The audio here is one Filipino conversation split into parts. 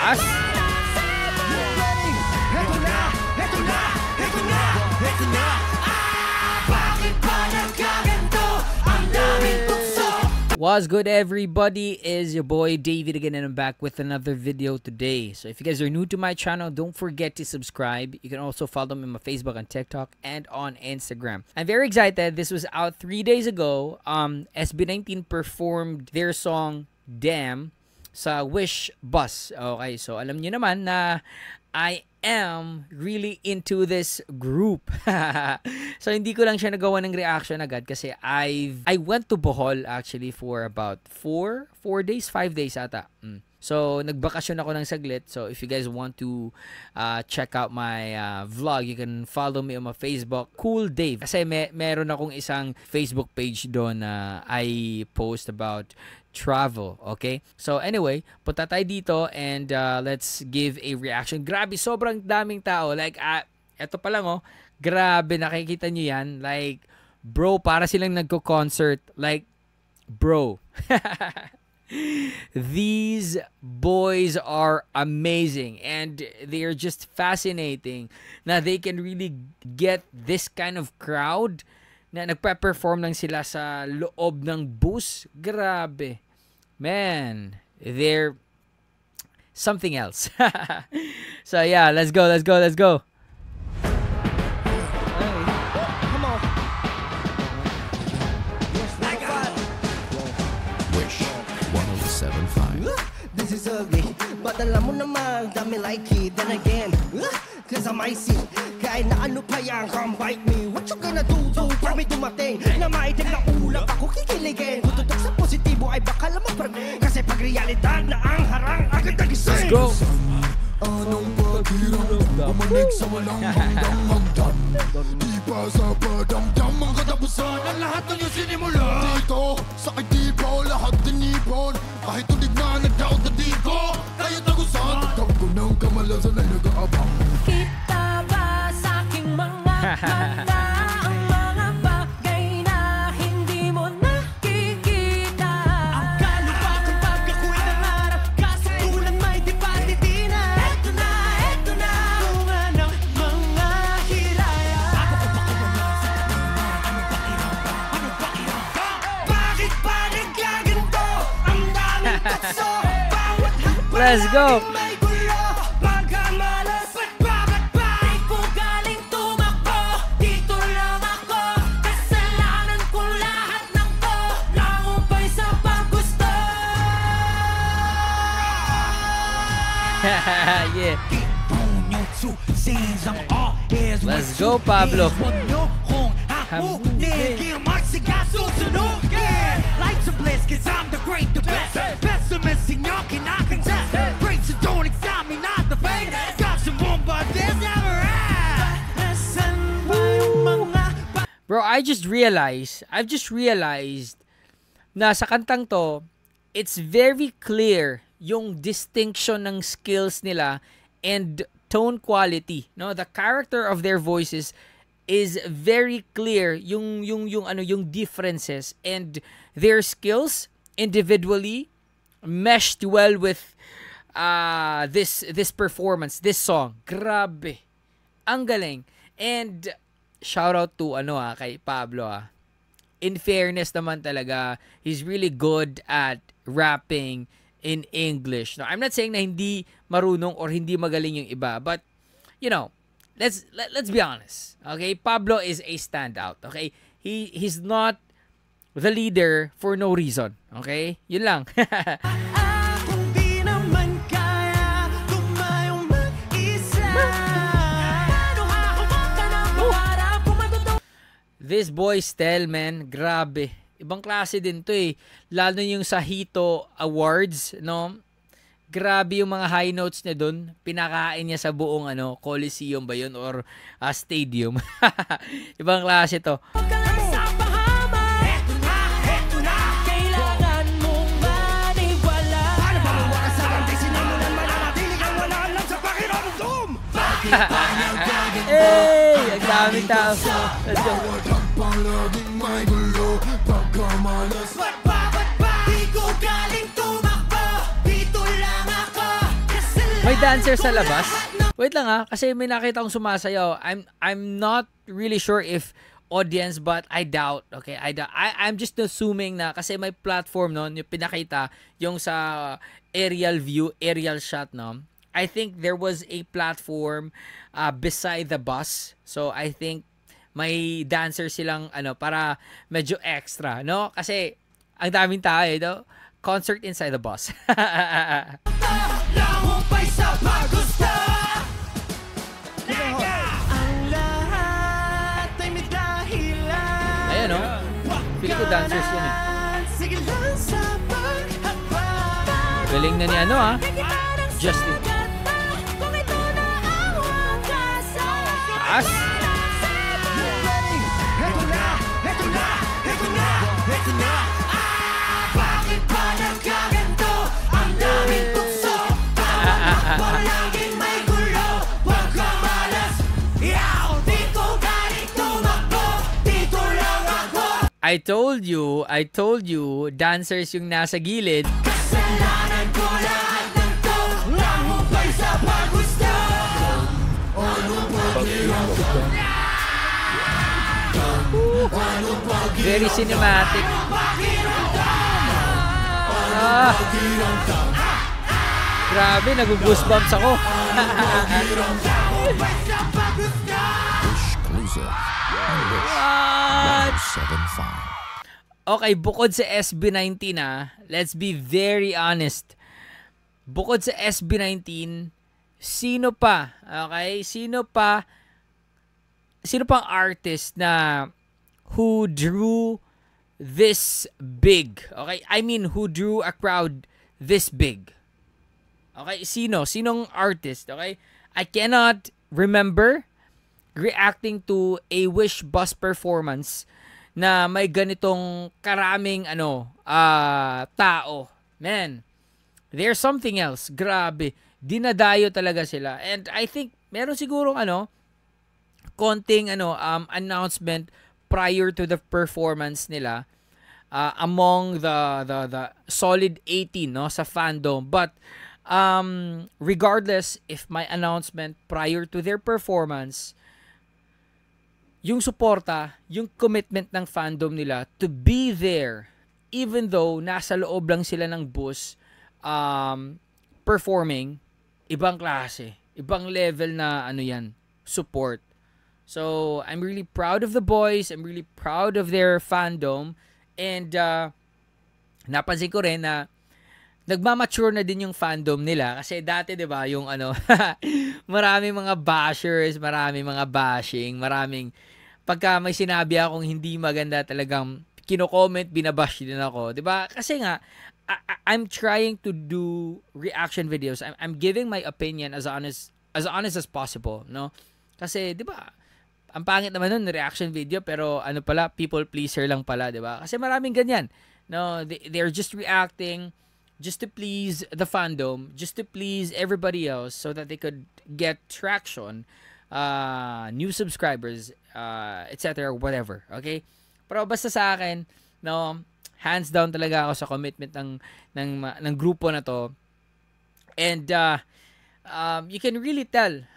taas. What's good, everybody? Is your boy David again, and I'm back with another video today. So if you guys are new to my channel, don't forget to subscribe. You can also follow me on my Facebook and TikTok and on Instagram. I'm very excited. This was out 3 days ago. SB19 performed their song Damn sa Wish Bus. Okay, so alam niyo naman na I am really into this group. So hindi ko lang siya nagawa ng reaction agad kasi I went to Bohol actually for about 4 days, 5 days ata. So nagbakasyon ako ng saglit. So if you guys want to check out my vlog, you can follow me on my Facebook, Cool Dave. Kasi meron akong isang Facebook page doon na I post about travel, okay? So anyway, punta tayo dito and let's give a reaction. Grabe, sobrang daming tao. Like, eto pa lang oh. Grabe, nakikita nyo yan. Like, bro, para silang nagko-concert. Like, bro. These boys are amazing and they are just fascinating na they can really get this kind of crowd na nagpa-perform lang sila sa loob ng bus. Grabe. Man, they're something else. So yeah, let's go. Wish 107.5. This is ugly, but alam mo naman, dami like it. Then again, cause I'm icy. Kahit na ano pa yan, come bite me. What you gonna do pag may dumating na maitim na ulap ako kikiligin. Kung tutok sa positibo ay baka lamang permin. Kasi pag realidad na ang harang agad nagising. Let's go! Anong paghirap, umanig sa walang hanggang magdan. Di pa sa padamdam ang katapusan ang lahat ng iyong sinimula. Dito, sakit di pa o lahat dinipon. Kahit tulig na nag-doubt na di ko kaya't nagusan. Tagtag ko ng kamalasan ay nag-aabang. Kita ba sa aking mga ang mga bagay na hindi mo nakikita? Ang kalupakan pag ako'y nangarap ka sa tulang may di pa titina. Eto na, bunga ng mga hiraya. Bakit pa nagkaganto? Ang daming tukso. Bawat hakbang Let's go! may gulo. Pagkamalas, bakit ba? Di ko galing tumakbo, dito lang ako. Kasalanan ko lahat ng to, langumpay sa paggusto. Yeah. Let's go, Pablo. Life's a bliss, cause I'm the great, the best. Pessimist, and y'all cannot contest. Great, so don't examine, not the fate. Got some room, but there's never end. Nasaan ba yung mga Bro, I've just realized na sa kantang to, it's very clear yung distinction ng skills nila and tone quality. No, the character of their voices is very clear yung differences, and their skills individually meshed well with this performance, this song. Grabe. Ang galing. And shout out to kay Pablo. In fairness naman talaga, he's really good at rapping in English. No, I'm not saying na hindi marunong or hindi magaling yung iba, but you know, let's be honest. Okay, Pablo is a standout. Okay, he's not the leader for no reason. Okay, yun lang. akong di naman kaya tumayong mag-isa? Paano hahawak ka ng pangarap kung matutuwa? This boy Stel, man, grabe. Ibang klase din to eh. Lalo yung sa Hito Awards, no? Grabe yung mga high notes niya dun. Pinakain niya sa buong Coliseum ba yun or stadium. Ibang klase to. Huwag ka lang sa pahama. Eto na, kailangan mong maniwala. Paano ba mawakas sa lang di sinimulan mananatili kang wala alam sa pakiramdam? Hey! Ang daming tao. Let's go. Palaging may gulo, pagkamalas. Bakit ba? Di ko galing tumakbo, dito lang ako. May dancer sa labas? Wait lang kasi may nakita akong sumasayaw. I'm not really sure if audience, but I doubt. Okay, I'm just assuming na kasi may platform no, yung pinakita yung sa aerial view, aerial shot no. I think there was a platform beside the bus. So I think may dancer silang para medyo extra no, kasi ang daming tao no? Concert inside the bus. Ayan o. Pili ko dancers yan eh. Galing na ni Justin. Taas. Bakit ba nagkaganto? Ang daming tukso. Palaging may gulo. Huwag kang malas. Yaw! Di ko galing tumakbo. Dito lang ako. I told you, dancers yung nasa gilid. Kasalanan ko lahat ng to. Langupay sa paggusto. Very cinematic. Grabe, nag-goosebumps ako. Exclusive. What? 75. Okay, bukod sa SB19 let's be very honest. Bukod sa SB19, sino pa? Okay? Sino pang artist na who drew this big? Okay? I mean, who drew a crowd this big? Okay? Sinong artist? Okay? I cannot remember reacting to a Wish Bus performance na may ganitong karaming tao. Man, there's something else. Grabe. Dinadayo talaga sila. And I think meron sigurong konting announcement prior to the performance nila among the solid 18 no sa fandom. But regardless if my announcement prior to their performance, yung suporta, yung commitment ng fandom nila to be there even though nasa loob lang sila ng bus performing, ibang klase, ibang level na support. So, I'm really proud of the boys, I'm really proud of their fandom, and napansin ko rin na nagmamature na din yung fandom nila kasi dati 'di ba yung maraming mga bashers, maraming mga bashing, maraming pagka may sinabi akong hindi maganda talagang kino-comment, binabash din ako, 'di ba? Kasi nga I'm trying to do reaction videos. I'm giving my opinion as honest as possible, no? Kasi 'di ba? Ang pangit naman nun reaction video pero people pleaser lang pala, 'di ba? Kasi maraming ganyan. No, they're just reacting just to please the fandom, just to please everybody else so that they could get traction, new subscribers, etc. whatever, okay? Pero basta sa akin, no, hands down talaga ako sa commitment ng grupo na to. And you can really tell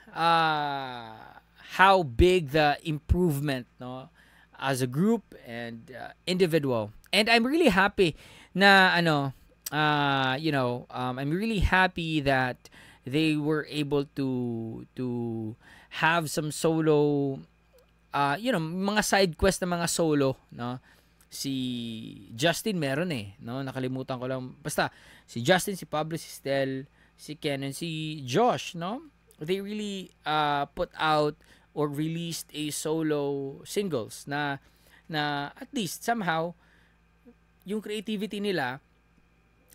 how big the improvement, no, as a group and individual. And I'm really happy na I'm really happy that they were able to have some solo mga side quest na mga solo, no? Si Justin meron no? Nakalimutan ko lang. Basta si Justin, si Pablo, si Stel, si Ken, and si Josh, no? They really put out or released a solo singles na at least somehow yung creativity nila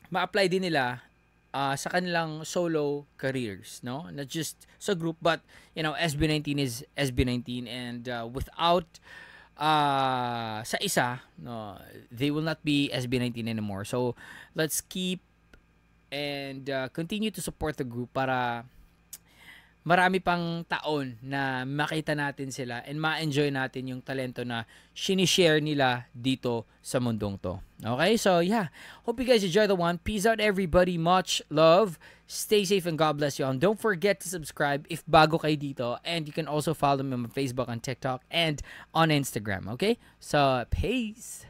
ma-apply din nila sa kanilang solo careers, no? Not just sa group, but SB19 is SB19, and without sa isa, no, they will not be SB19 anymore. So let's keep and continue to support the group para marami pang taon na makita natin sila and ma-enjoy natin yung talento na sinishare nila dito sa mundong to. Okay, so yeah, hope you guys enjoy the one. Peace out everybody, much love, stay safe and God bless you all. And don't forget to subscribe if bago kayo dito, and you can also follow me on Facebook, on TikTok, and on Instagram. Okay, so peace.